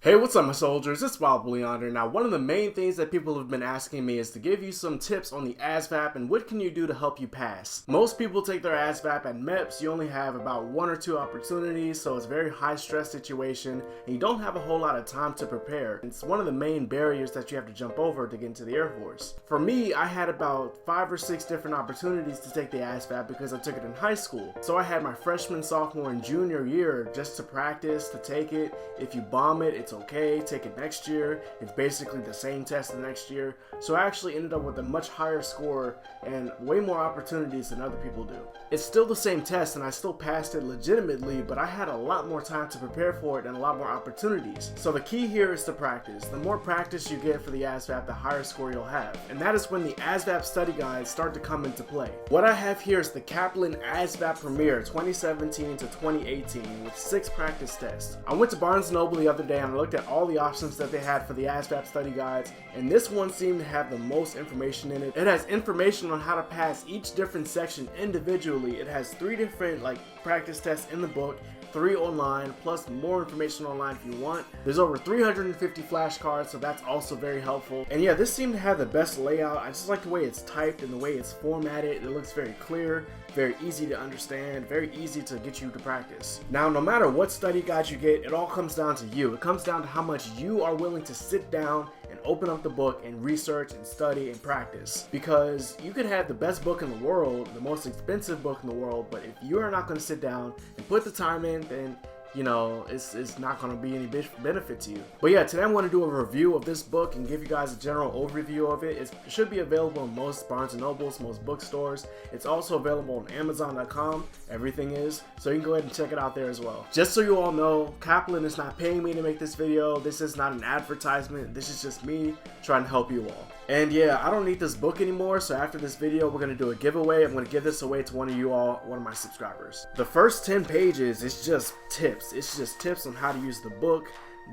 Hey, what's up my soldiers, it's WildBlueYonder. Now one of the main things that people have been asking me is to give you some tips on the ASVAB and what can you do to help you pass. Most people take their ASVAB at MEPS, you only have about 1 or 2 opportunities, so it's a very high stress situation and you don't have a whole lot of time to prepare. It's one of the main barriers that you have to jump over to get into the Air Force. For me, I had about 5 or 6 different opportunities to take the ASVAB because I took it in high school. So I had my freshman, sophomore, and junior year just to practice, to take it. If you bomb it, it's okay, take it next year. It's basically the same test the next year. So I actually ended up with a much higher score and way more opportunities than other people do. It's still the same test and I still passed it legitimately, but I had a lot more time to prepare for it and a lot more opportunities. So the key here is to practice. The more practice you get for the ASVAB, the higher score you'll have. And that is when the ASVAB study guides start to come into play. What I have here is the Kaplan ASVAB Premier 2017 to 2018 with 6 practice tests. I went to Barnes & Noble the other day and I looked at all the options that they had for the ASVAB study guides, and this one seemed to have the most information in it. It has information on how to pass each different section individually. It has 3 different practice tests in the book, 3 online, plus more information online if you want. There's over 350 flashcards, so that's also very helpful. And yeah, this seemed to have the best layout. I just like the way it's typed and the way it's formatted. It looks very clear, very easy to understand, very easy to get you to practice. Now, no matter what study guide you get, it all comes down to you. It comes down to how much you are willing to sit down and open up the book and research and study and practice. Because you could have the best book in the world, the most expensive book in the world, but if you are not going to sit down and put the time in, then you know, it's not going to be any benefit to you. But yeah, today I want to do a review of this book and give you guys a general overview of it. It should be available in most Barnes & Nobles, most bookstores. It's also available on Amazon.com. Everything is. So you can go ahead and check it out there as well. Just so you all know, Kaplan is not paying me to make this video. This is not an advertisement. This is just me trying to help you all. And yeah, I don't need this book anymore, so after this video, we're going to do a giveaway. I'm going to give this away to one of you all, one of my subscribers. The first 10 pages is just tips. It's just tips on how to use the book,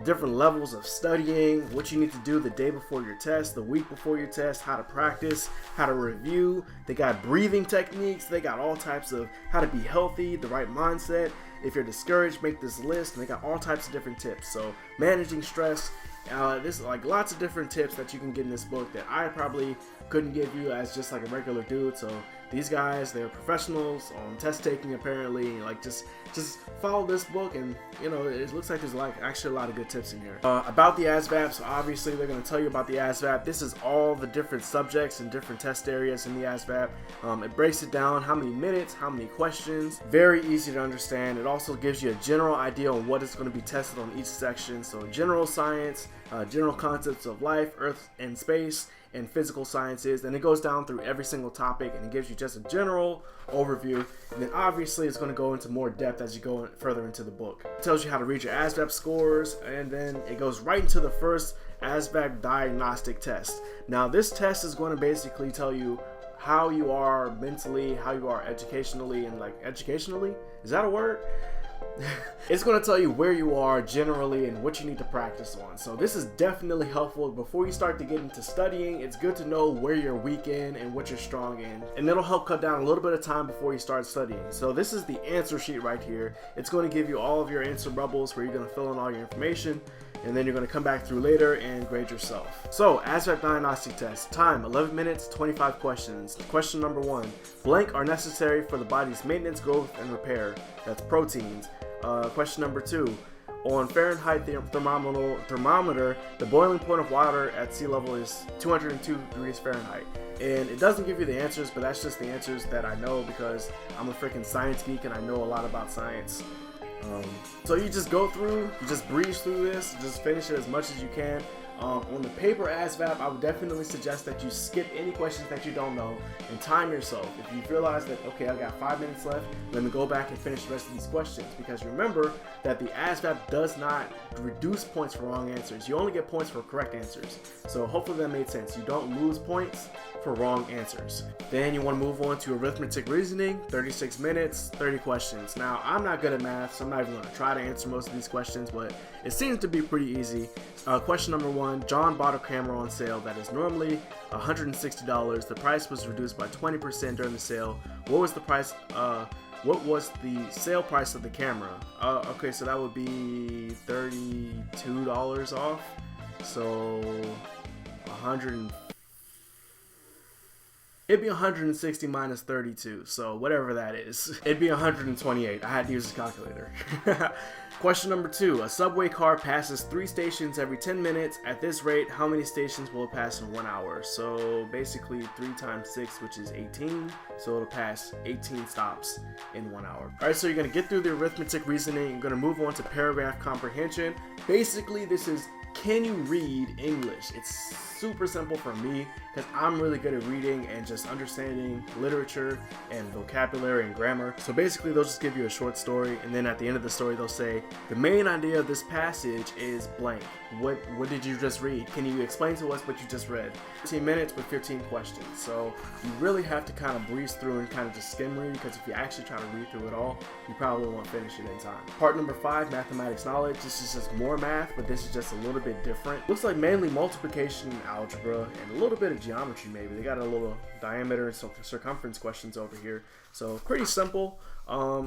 different levels of studying, what you need to do the day before your test, the week before your test, how to practice, how to review. They got breathing techniques. They got all types of how to be healthy, the right mindset. If you're discouraged, make this list. And they got all types of different tips. So managing stress. There's lots of different tips that you can get in this book that I probably couldn't give you as just a regular dude. So these guys, they're professionals on test taking apparently. Just follow this book, and you know, it looks like there's actually a lot of good tips in here about the ASVAB. So obviously they're going to tell you about the ASVAB. This is all the different subjects and different test areas in the ASVAB. It breaks it down, how many minutes, how many questions. Very easy to understand. It also gives you a general idea on what is going to be tested on each section. So general science, general concepts of life, earth and space, and physical sciences, and it goes down through every single topic and it gives you just a general overview, and then obviously it's going to go into more depth as you go further into the book. It tells you how to read your ASVAB scores, and then it goes right into the first ASVAB diagnostic test. Now this test is going to basically tell you how you are mentally, how you are educationally, and educationally, is that a word? It's going to tell you where you are generally and what you need to practice on. So this is definitely helpful. Before you start to get into studying, it's good to know where you're weak in and what you're strong in, and it'll help cut down a little bit of time before you start studying. So this is the answer sheet right here. It's going to give you all of your answer bubbles where you're going to fill in all your information, and then you're going to come back through later and grade yourself. So ASVAB diagnostic test, time 11 minutes, 25 questions. Question number 1, blank are necessary for the body's maintenance, growth, and repair. That's proteins. Question number 2, on Fahrenheit thermometer, the boiling point of water at sea level is 202 degrees Fahrenheit. And it doesn't give you the answers, but that's just the answers that I know because I'm a freaking science geek and I know a lot about science. So you just go through, you just breeze through this, just finish it as much as you can. On the paper ASVAB, I would definitely suggest that you skip any questions that you don't know and time yourself. If you realize that, okay, I got 5 minutes left, let me go back and finish the rest of these questions. Because remember that the ASVAB does not reduce points for wrong answers. You only get points for correct answers. So hopefully that made sense. You don't lose points for wrong answers. Then you want to move on to arithmetic reasoning, 36 minutes, 30 questions. Now, I'm not good at math, so I'm not even going to try to answer most of these questions, but it seems to be pretty easy. Question number 1, John bought a camera on sale that is normally $160. The price was reduced by 20% during the sale. What was the price what was the sale price of the camera? Okay, so that would be $32 off. So it'd be 160 minus 32, so whatever that is. It'd be 128. I had to use a calculator. Question number 2. A subway car passes 3 stations every 10 minutes. At this rate, how many stations will it pass in 1 hour? So basically 3 times 6, which is 18. So it'll pass 18 stops in 1 hour. Alright, so you're going to get through the arithmetic reasoning. You're going to move on to paragraph comprehension. Basically, this is, can you read English? It's super simple for me because I'm really good at reading and just understanding literature and vocabulary and grammar. So basically they'll just give you a short story, and then at the end of the story they'll say, the main idea of this passage is blank. What did you just read? Can you explain to us what you just read? 15 minutes with 15 questions. So you really have to kind of breeze through and kind of just skim read, because if you actually try to read through it all, you probably won't finish it in time. Part number 5, mathematics knowledge. This is just more math, but this is just a little bit different. Looks like mainly multiplication and algebra and a little bit of geometry maybe. They got a little diameter and circumference questions over here. So pretty simple,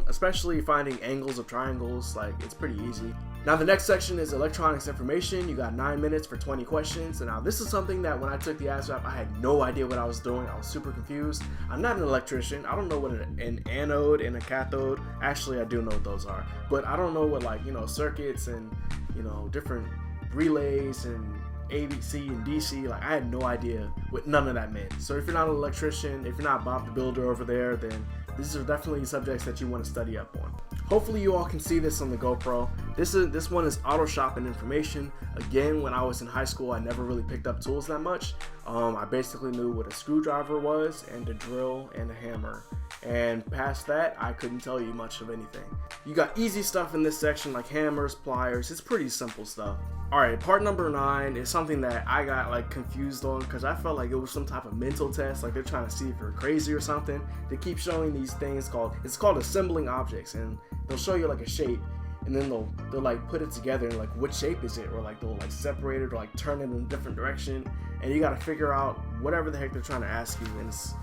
especially finding angles of triangles. Like, it's pretty easy. Now the next section is electronics information. You got 9 minutes for 20 questions. And now this is something that when I took the ASVAB, I had no idea what I was doing. I was super confused. I'm not an electrician. I don't know what an anode and a cathode. Actually, I do know what those are, but I don't know what, like, you know, circuits and, you know, different relays and ABC and DC. Like, I had no idea what none of that meant. So if you're not an electrician, if you're not Bob the Builder over there, then these are definitely subjects that you want to study up on. Hopefully you all can see this on the GoPro. This one is auto shop and information. Again, when I was in high school, I never really picked up tools that much. I basically knew what a screwdriver was and a drill and a hammer. And past that, I couldn't tell you much of anything. You got easy stuff in this section like hammers, pliers. It's pretty simple stuff. Alright, part number 9 is something that I got like confused on because I felt like it was some type of mental test, like they're trying to see if you're crazy or something. They keep showing these things it's called assembling objects, and they'll show you like a shape, and then they'll like put it together and like, what shape is it? Or like they'll like separate it or like turn it in a different direction, and you gotta figure out whatever the heck they're trying to ask you, and it's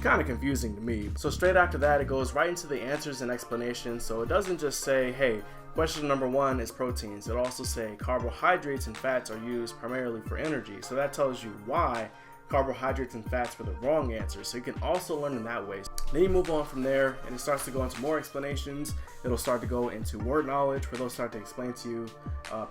kind of confusing to me. So straight after that, it goes right into the answers and explanations. So it doesn't just say, hey, question number 1 is proteins. It'll also say carbohydrates and fats are used primarily for energy. So that tells you why carbohydrates and fats were the wrong answer. So you can also learn in that way. Then you move on from there, and it starts to go into more explanations. It'll start to go into word knowledge, where they'll start to explain to you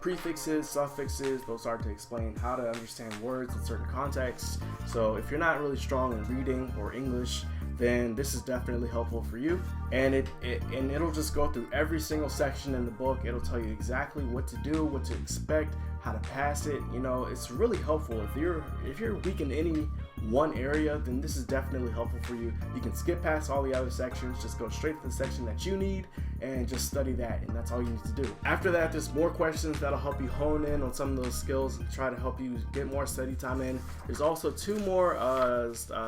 prefixes, suffixes. They'll start to explain how to understand words in certain contexts. So if you're not really strong in reading or English, then this is definitely helpful for you. And it'll just go through every single section in the book. It'll tell you exactly what to do, what to expect, how to pass it. You know, it's really helpful. If you're weak in any one area, then this is definitely helpful for you. You can skip past all the other sections, just go straight to the section that you need and just study that, and that's all you need to do. After that, there's more questions that'll help you hone in on some of those skills and try to help you get more study time in. There's also 2 more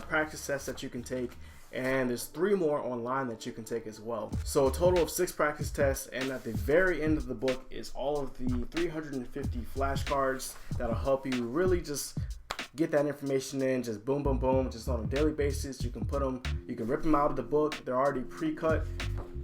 practice tests that you can take, and there's 3 more online that you can take as well. So a total of 6 practice tests, and at the very end of the book is all of the 350 flashcards that'll help you really just get that information in, just boom, boom, boom, just on a daily basis. You can rip them out of the book. They're already pre-cut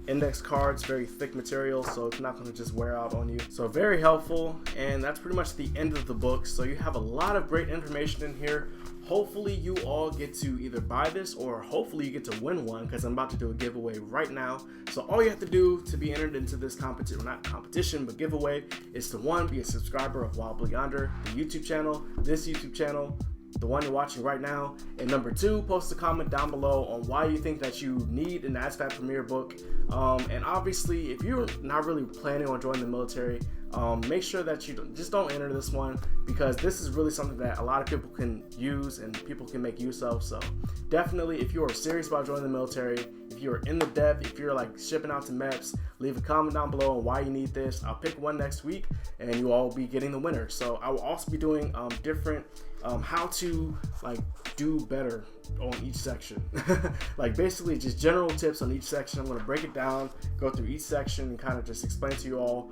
index cards, very thick material, so it's not going to just wear out on you. So very helpful, and that's pretty much the end of the book. So you have a lot of great information in here. Hopefully you all get to either buy this, or hopefully you get to win one, because I'm about to do a giveaway right now. So all you have to do to be entered into this competition, not competition, but giveaway, is to 1, be a subscriber of WildBlueYonder, the YouTube channel, this YouTube channel, the one you're watching right now, and number 2, post a comment down below on why you think that you need an ASVAB Premier book. And obviously, if you're not really planning on joining the military, make sure that you don't enter this one, because this is really something that a lot of people can use and people can make use of. So definitely, if you are serious about joining the military, if you're in the depth, if you're like shipping out to MEPS, leave a comment down below on why you need this. I'll pick one next week, and you all will be getting the winner. So I will also be doing different how to like do better on each section. Like basically just general tips on each section. I'm going to break it down, go through each section, and kind of just explain to you all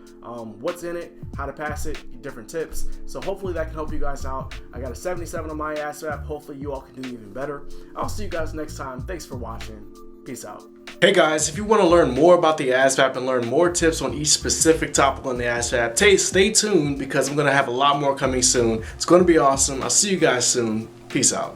what's in it, how to pass it, different tips. So hopefully that can help you guys out. I got a 77 on my ASVAB. Hopefully you all can do even better. I'll see you guys next time. Thanks for watching. Peace out. Hey guys, if you want to learn more about the ASVAB and learn more tips on each specific topic on the ASVAB, stay tuned because I'm going to have a lot more coming soon. It's going to be awesome. I'll see you guys soon. Peace out.